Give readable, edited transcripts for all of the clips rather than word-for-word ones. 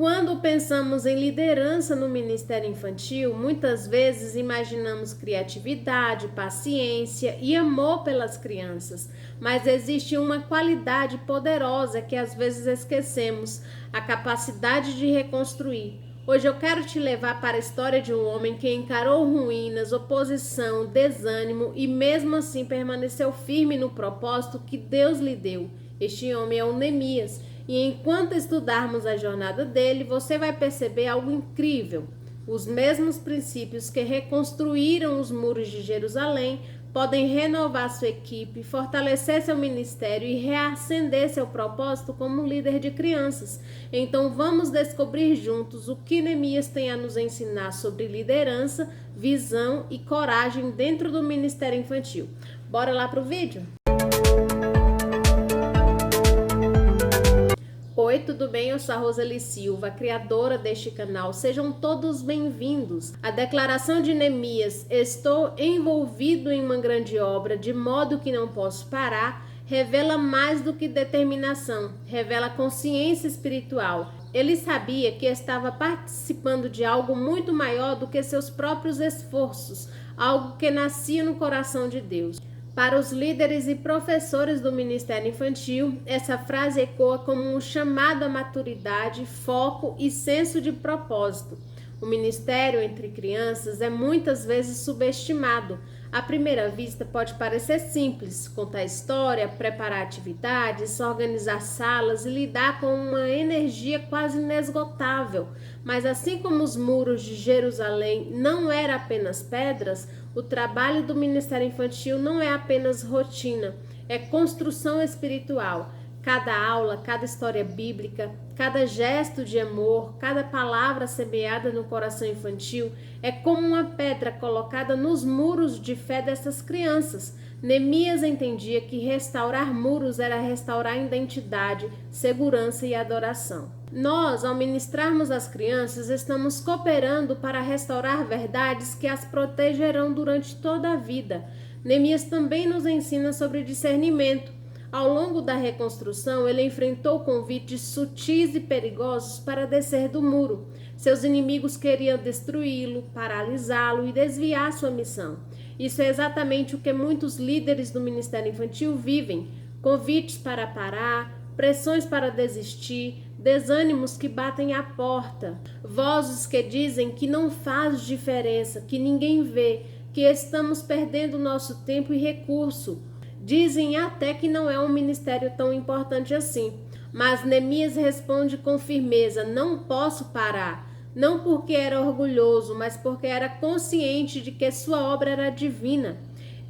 Quando pensamos em liderança no ministério infantil, muitas vezes imaginamos criatividade, paciência e amor pelas crianças, mas existe uma qualidade poderosa que às vezes esquecemos: a capacidade de reconstruir. Hoje eu quero te levar para a história de um homem que encarou ruínas, oposição, desânimo e mesmo assim permaneceu firme no propósito que Deus lhe deu. Este homem é o Neemias. E enquanto estudarmos a jornada dele, você vai perceber algo incrível. Os mesmos princípios que reconstruíram os muros de Jerusalém podem renovar sua equipe, fortalecer seu ministério e reacender seu propósito como líder de crianças. Então vamos descobrir juntos o que Neemias tem a nos ensinar sobre liderança, visão e coragem dentro do ministério infantil. Bora lá pro vídeo? Oi, tudo bem? Eu sou a Roseli Silva, criadora deste canal. Sejam todos bem-vindos. A declaração de Neemias, estou envolvido em uma grande obra, de modo que não posso parar, revela mais do que determinação, revela consciência espiritual. Ele sabia que estava participando de algo muito maior do que seus próprios esforços, algo que nascia no coração de Deus. Para os líderes e professores do Ministério Infantil, essa frase ecoa como um chamado à maturidade, foco e senso de propósito. O ministério entre crianças é muitas vezes subestimado. À primeira vista pode parecer simples: contar história, preparar atividades, organizar salas e lidar com uma energia quase inesgotável. Mas assim como os muros de Jerusalém não eram apenas pedras, o trabalho do Ministério Infantil não é apenas rotina, é construção espiritual. Cada aula, cada história bíblica, cada gesto de amor, cada palavra semeada no coração infantil é como uma pedra colocada nos muros de fé dessas crianças. Neemias entendia que restaurar muros era restaurar identidade, segurança e adoração. Nós, ao ministrarmos às crianças, estamos cooperando para restaurar verdades que as protegerão durante toda a vida. Neemias também nos ensina sobre discernimento. Ao longo da reconstrução, ele enfrentou convites sutis e perigosos para descer do muro. Seus inimigos queriam destruí-lo, paralisá-lo e desviar sua missão. Isso é exatamente o que muitos líderes do Ministério Infantil vivem: convites para parar, pressões para desistir, desânimos que batem à porta, vozes que dizem que não faz diferença, que ninguém vê, que estamos perdendo nosso tempo e recurso. Dizem até que não é um ministério tão importante assim. Mas Neemias responde com firmeza: não posso parar. Não porque era orgulhoso, mas porque era consciente de que sua obra era divina.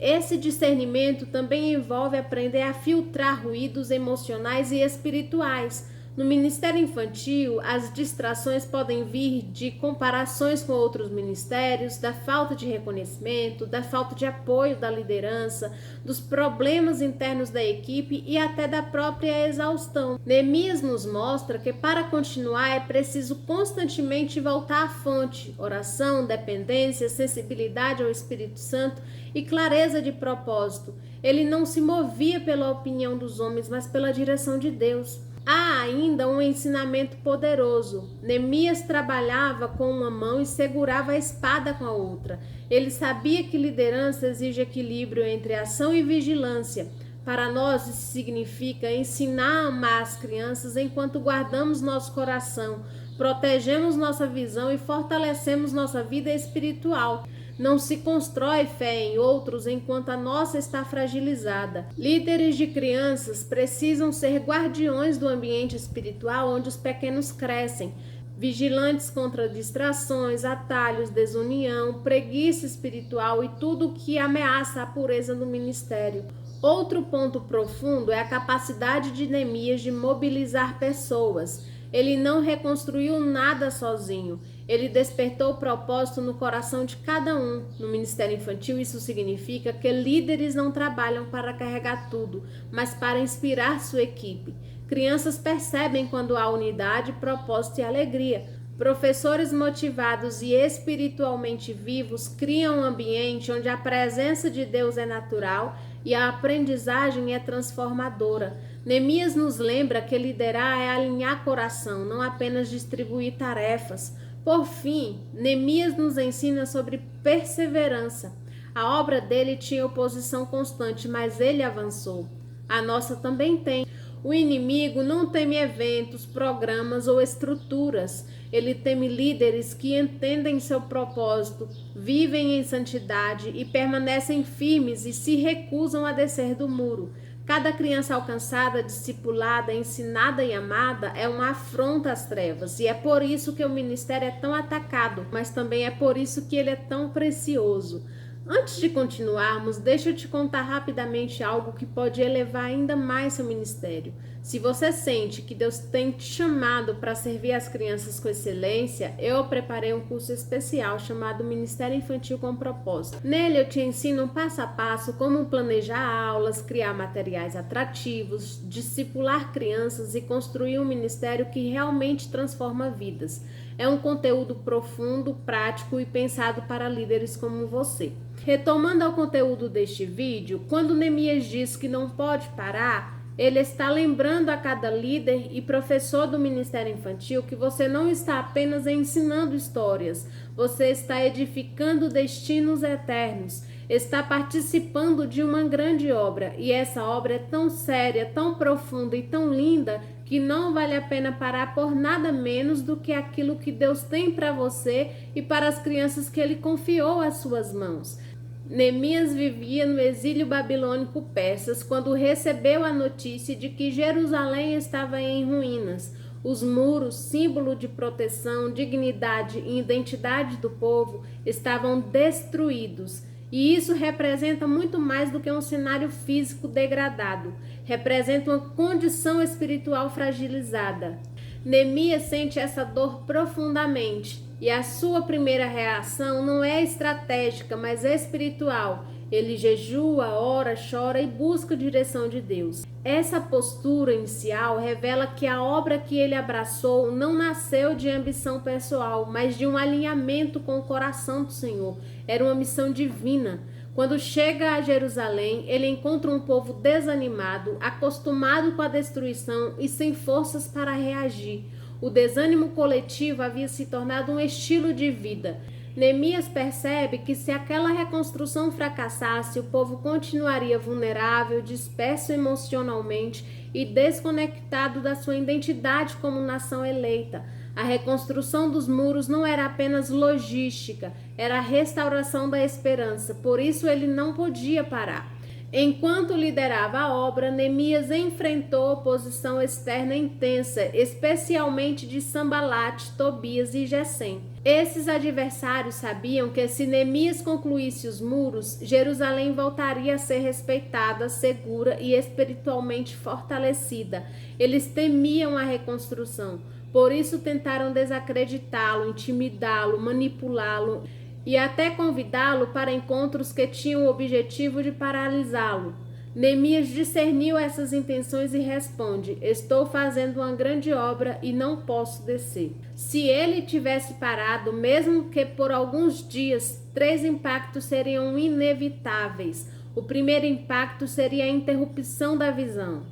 Esse discernimento também envolve aprender a filtrar ruídos emocionais e espirituais. No ministério infantil, as distrações podem vir de comparações com outros ministérios, da falta de reconhecimento, da falta de apoio da liderança, dos problemas internos da equipe e até da própria exaustão. Neemias nos mostra que para continuar é preciso constantemente voltar à fonte: oração, dependência, sensibilidade ao Espírito Santo e clareza de propósito. Ele não se movia pela opinião dos homens, mas pela direção de Deus. Há ainda um ensinamento poderoso. Neemias trabalhava com uma mão e segurava a espada com a outra. Ele sabia que liderança exige equilíbrio entre ação e vigilância. Para nós, isso significa ensinar a amar as crianças enquanto guardamos nosso coração, protegemos nossa visão e fortalecemos nossa vida espiritual. Não se constrói fé em outros enquanto a nossa está fragilizada. Líderes de crianças precisam ser guardiões do ambiente espiritual onde os pequenos crescem, vigilantes contra distrações, atalhos, desunião, preguiça espiritual e tudo o que ameaça a pureza do ministério. Outro ponto profundo é a capacidade de Neemias de mobilizar pessoas. Ele não reconstruiu nada sozinho. Ele despertou o propósito no coração de cada um. No Ministério Infantil, isso significa que líderes não trabalham para carregar tudo, mas para inspirar sua equipe. Crianças percebem quando há unidade, propósito e alegria. Professores motivados e espiritualmente vivos criam um ambiente onde a presença de Deus é natural e a aprendizagem é transformadora. Neemias nos lembra que liderar é alinhar coração, não apenas distribuir tarefas. Por fim, Neemias nos ensina sobre perseverança. A obra dele tinha oposição constante, mas ele avançou. A nossa também tem. O inimigo não teme eventos, programas ou estruturas. Ele teme líderes que entendem seu propósito, vivem em santidade e permanecem firmes e se recusam a descer do muro. Cada criança alcançada, discipulada, ensinada e amada é uma afronta às trevas, e é por isso que o ministério é tão atacado, mas também é por isso que ele é tão precioso. Antes de continuarmos, deixa eu te contar rapidamente algo que pode elevar ainda mais seu ministério. Se você sente que Deus tem te chamado para servir as crianças com excelência, eu preparei um curso especial chamado Ministério Infantil com Propósito. Nele eu te ensino passo a passo como planejar aulas, criar materiais atrativos, discipular crianças e construir um ministério que realmente transforma vidas. É um conteúdo profundo, prático e pensado para líderes como você. Retomando ao conteúdo deste vídeo, quando Neemias diz que não pode parar, ele está lembrando a cada líder e professor do Ministério Infantil que você não está apenas ensinando histórias, você está edificando destinos eternos, está participando de uma grande obra, e essa obra é tão séria, tão profunda e tão linda que não vale a pena parar por nada menos do que aquilo que Deus tem para você e para as crianças que Ele confiou às suas mãos. Neemias vivia no exílio babilônico persas quando recebeu a notícia de que Jerusalém estava em ruínas. Os muros, símbolo de proteção, dignidade e identidade do povo, estavam destruídos. E isso representa muito mais do que um cenário físico degradado. Representa uma condição espiritual fragilizada. Neemias sente essa dor profundamente. E a sua primeira reação não é estratégica, mas espiritual. Ele jejua, ora, chora e busca a direção de Deus. Essa postura inicial revela que a obra que ele abraçou não nasceu de ambição pessoal, mas de um alinhamento com o coração do Senhor. Era uma missão divina. Quando chega a Jerusalém, ele encontra um povo desanimado, acostumado com a destruição e sem forças para reagir. O desânimo coletivo havia se tornado um estilo de vida. Neemias percebe que se aquela reconstrução fracassasse, o povo continuaria vulnerável, disperso emocionalmente e desconectado da sua identidade como nação eleita. A reconstrução dos muros não era apenas logística, era a restauração da esperança, por isso ele não podia parar. Enquanto liderava a obra, Neemias enfrentou oposição externa intensa, especialmente de Sambalate, Tobias e Gesem. Esses adversários sabiam que se Neemias concluísse os muros, Jerusalém voltaria a ser respeitada, segura e espiritualmente fortalecida. Eles temiam a reconstrução, por isso tentaram desacreditá-lo, intimidá-lo, manipulá-lo e até convidá-lo para encontros que tinham o objetivo de paralisá-lo. Neemias discerniu essas intenções e responde: estou fazendo uma grande obra e não posso descer. Se ele tivesse parado, mesmo que por alguns dias, 3 impactos seriam inevitáveis. O primeiro impacto seria a interrupção da visão.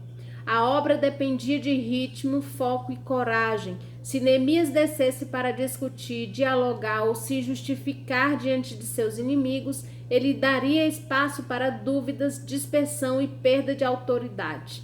A obra dependia de ritmo, foco e coragem. Se Neemias descesse para discutir, dialogar ou se justificar diante de seus inimigos, ele daria espaço para dúvidas, dispersão e perda de autoridade.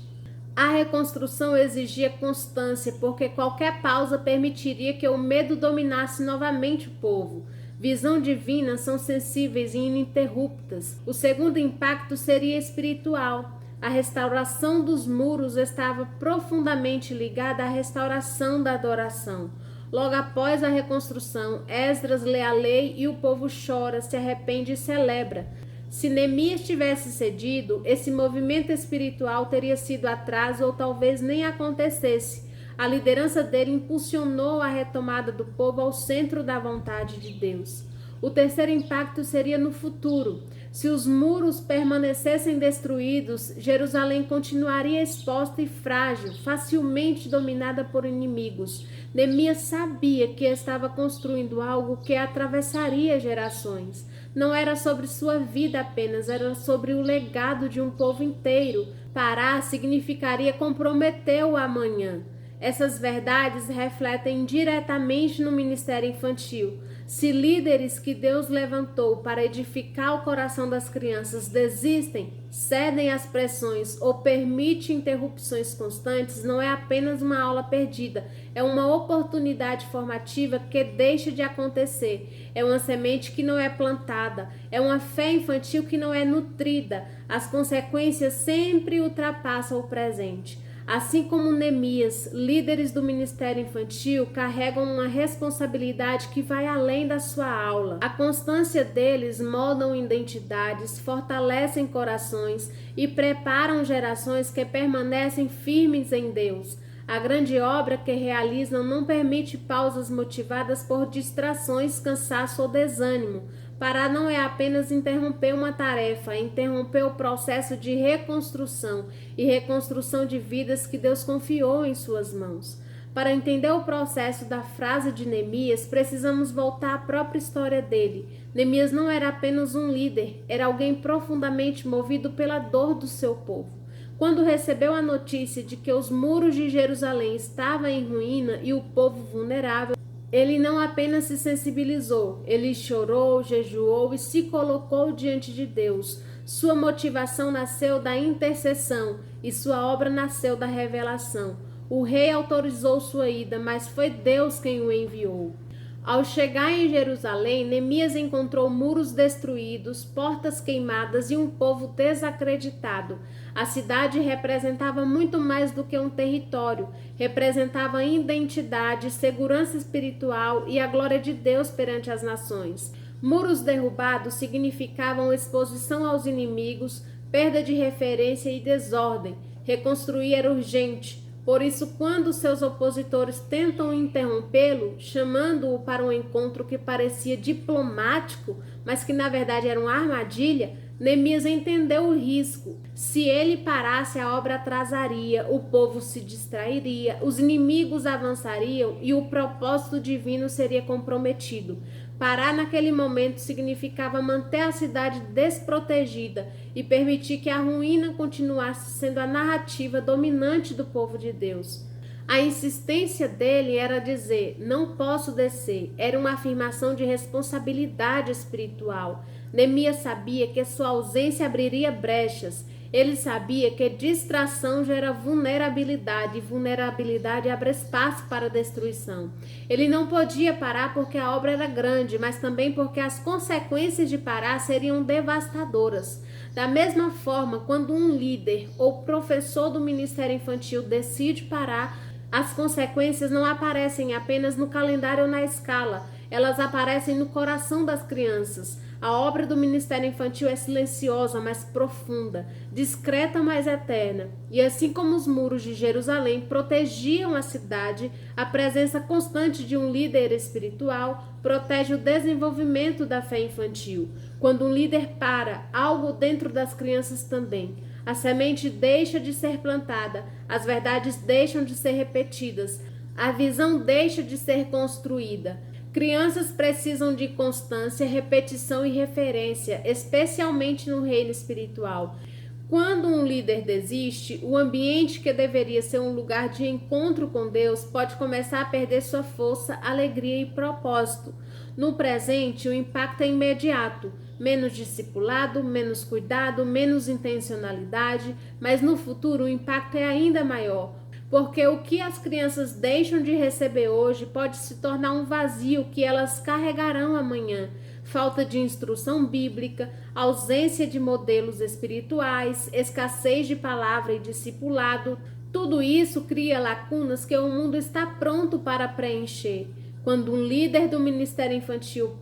A reconstrução exigia constância, porque qualquer pausa permitiria que o medo dominasse novamente o povo. Visão divina são sensíveis e ininterruptas. O segundo impacto seria espiritual. A restauração dos muros estava profundamente ligada à restauração da adoração. Logo após a reconstrução, Esdras lê a lei e o povo chora, se arrepende e celebra. Se Neemias tivesse cedido, esse movimento espiritual teria sido atraso ou talvez nem acontecesse. A liderança dele impulsionou a retomada do povo ao centro da vontade de Deus. O terceiro impacto seria no futuro. Se os muros permanecessem destruídos, Jerusalém continuaria exposta e frágil, facilmente dominada por inimigos. Neemias sabia que estava construindo algo que atravessaria gerações. Não era sobre sua vida apenas, era sobre o legado de um povo inteiro. Parar significaria comprometer o amanhã. Essas verdades refletem diretamente no ministério infantil. Se líderes que Deus levantou para edificar o coração das crianças desistem, cedem às pressões ou permitem interrupções constantes, não é apenas uma aula perdida, é uma oportunidade formativa que deixa de acontecer. É uma semente que não é plantada, é uma fé infantil que não é nutrida. As consequências sempre ultrapassam o presente. Assim como Neemias, líderes do ministério infantil carregam uma responsabilidade que vai além da sua aula. A constância deles moldam identidades, fortalecem corações e preparam gerações que permanecem firmes em Deus. A grande obra que realizam não permite pausas motivadas por distrações, cansaço ou desânimo. Parar não é apenas interromper uma tarefa, é interromper o processo de reconstrução e reconstrução de vidas que Deus confiou em suas mãos. Para entender o processo da frase de Neemias, precisamos voltar à própria história dele. Neemias não era apenas um líder, era alguém profundamente movido pela dor do seu povo. Quando recebeu a notícia de que os muros de Jerusalém estavam em ruína e o povo vulnerável, ele não apenas se sensibilizou, ele chorou, jejuou e se colocou diante de Deus. Sua motivação nasceu da intercessão e sua obra nasceu da revelação. O rei autorizou sua ida, mas foi Deus quem o enviou. Ao chegar em Jerusalém, Neemias encontrou muros destruídos, portas queimadas e um povo desacreditado. A cidade representava muito mais do que um território, representava identidade, segurança espiritual e a glória de Deus perante as nações. Muros derrubados significavam exposição aos inimigos, perda de referência e desordem. Reconstruir era urgente. Por isso, quando seus opositores tentam interrompê-lo, chamando-o para um encontro que parecia diplomático, mas que na verdade era uma armadilha, Neemias entendeu o risco. Se ele parasse, a obra atrasaria, o povo se distrairia, os inimigos avançariam e o propósito divino seria comprometido. Parar naquele momento significava manter a cidade desprotegida e permitir que a ruína continuasse sendo a narrativa dominante do povo de Deus. A insistência dele era dizer, não posso descer, era uma afirmação de responsabilidade espiritual. Neemias sabia que sua ausência abriria brechas. Ele sabia que distração gera vulnerabilidade e vulnerabilidade abre espaço para destruição. Ele não podia parar porque a obra era grande, mas também porque as consequências de parar seriam devastadoras. Da mesma forma, quando um líder ou professor do ministério infantil decide parar, as consequências não aparecem apenas no calendário ou na escala, elas aparecem no coração das crianças. A obra do ministério infantil é silenciosa, mas profunda, discreta, mas eterna. E assim como os muros de Jerusalém protegiam a cidade, a presença constante de um líder espiritual protege o desenvolvimento da fé infantil. Quando um líder para, algo dentro das crianças também. A semente deixa de ser plantada, as verdades deixam de ser repetidas, a visão deixa de ser construída. Crianças precisam de constância, repetição e referência, especialmente no reino espiritual. Quando um líder desiste, o ambiente que deveria ser um lugar de encontro com Deus pode começar a perder sua força, alegria e propósito. No presente, o impacto é imediato. Menos discipulado, menos cuidado, menos intencionalidade, mas no futuro o impacto é ainda maior. Porque o que as crianças deixam de receber hoje pode se tornar um vazio que elas carregarão amanhã. Falta de instrução bíblica, ausência de modelos espirituais, escassez de palavra e discipulado, tudo isso cria lacunas que o mundo está pronto para preencher. Quando um líder do ministério infantil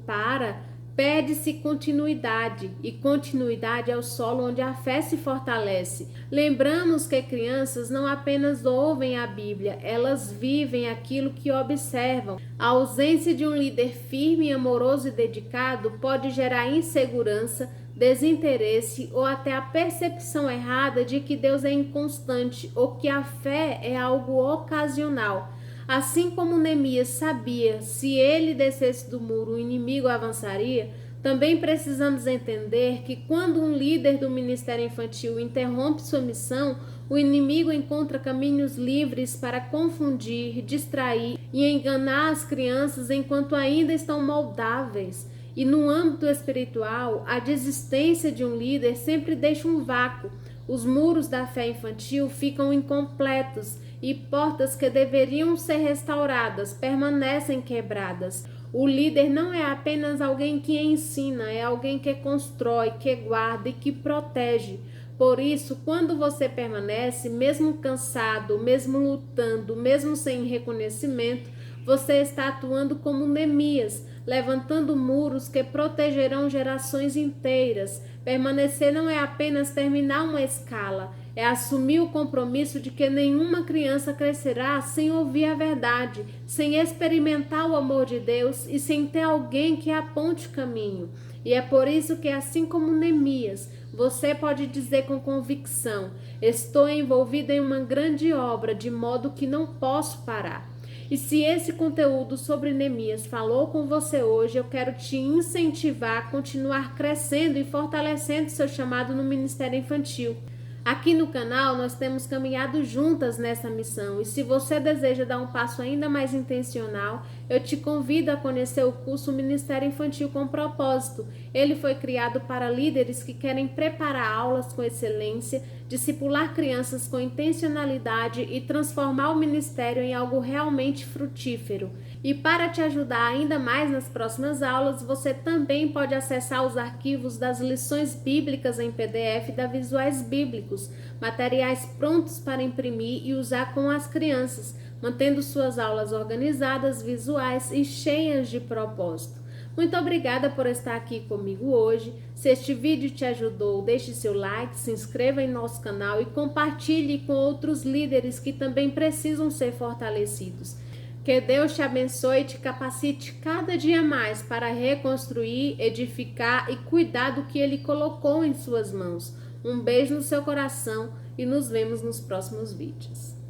perde-se continuidade, e continuidade é o solo onde a fé se fortalece. Lembramos que crianças não apenas ouvem a Bíblia, elas vivem aquilo que observam. A ausência de um líder firme, amoroso e dedicado pode gerar insegurança, desinteresse ou até a percepção errada de que Deus é inconstante ou que a fé é algo ocasional. Assim como Neemias sabia, se ele descesse do muro, o inimigo avançaria, Também precisamos entender que quando um líder do Ministério Infantil interrompe sua missão, o inimigo encontra caminhos livres para confundir, distrair e enganar as crianças enquanto ainda estão moldáveis. E no âmbito espiritual, a desistência de um líder sempre deixa um vácuo. Os muros da fé infantil ficam incompletos e portas que deveriam ser restauradas permanecem quebradas. O líder não é apenas alguém que ensina, é alguém que constrói, que guarda e que protege. Por isso, quando você permanece, mesmo cansado, mesmo lutando, mesmo sem reconhecimento, você está atuando como Neemias, levantando muros que protegerão gerações inteiras. Permanecer não é apenas terminar uma escala, é assumir o compromisso de que nenhuma criança crescerá sem ouvir a verdade, sem experimentar o amor de Deus e sem ter alguém que aponte o caminho. E é por isso que, assim como Neemias, você pode dizer com convicção: estou envolvido em uma grande obra, de modo que não posso parar. E se esse conteúdo sobre Neemias falou com você hoje, eu quero te incentivar a continuar crescendo e fortalecendo seu chamado no Ministério Infantil. Aqui no canal nós temos caminhado juntas nessa missão e se você deseja dar um passo ainda mais intencional, eu te convido a conhecer o curso Ministério Infantil com Propósito. Ele foi criado para líderes que querem preparar aulas com excelência, discipular crianças com intencionalidade e transformar o ministério em algo realmente frutífero. E para te ajudar ainda mais nas próximas aulas, você também pode acessar os arquivos das lições bíblicas em PDF da Visuais Bíblicos, materiais prontos para imprimir e usar com as crianças, mantendo suas aulas organizadas, visuais e cheias de propósito. Muito obrigada por estar aqui comigo hoje. Se este vídeo te ajudou, deixe seu like, se inscreva em nosso canal e compartilhe com outros líderes que também precisam ser fortalecidos. Que Deus te abençoe e te capacite cada dia mais para reconstruir, edificar e cuidar do que Ele colocou em suas mãos. Um beijo no seu coração e nos vemos nos próximos vídeos.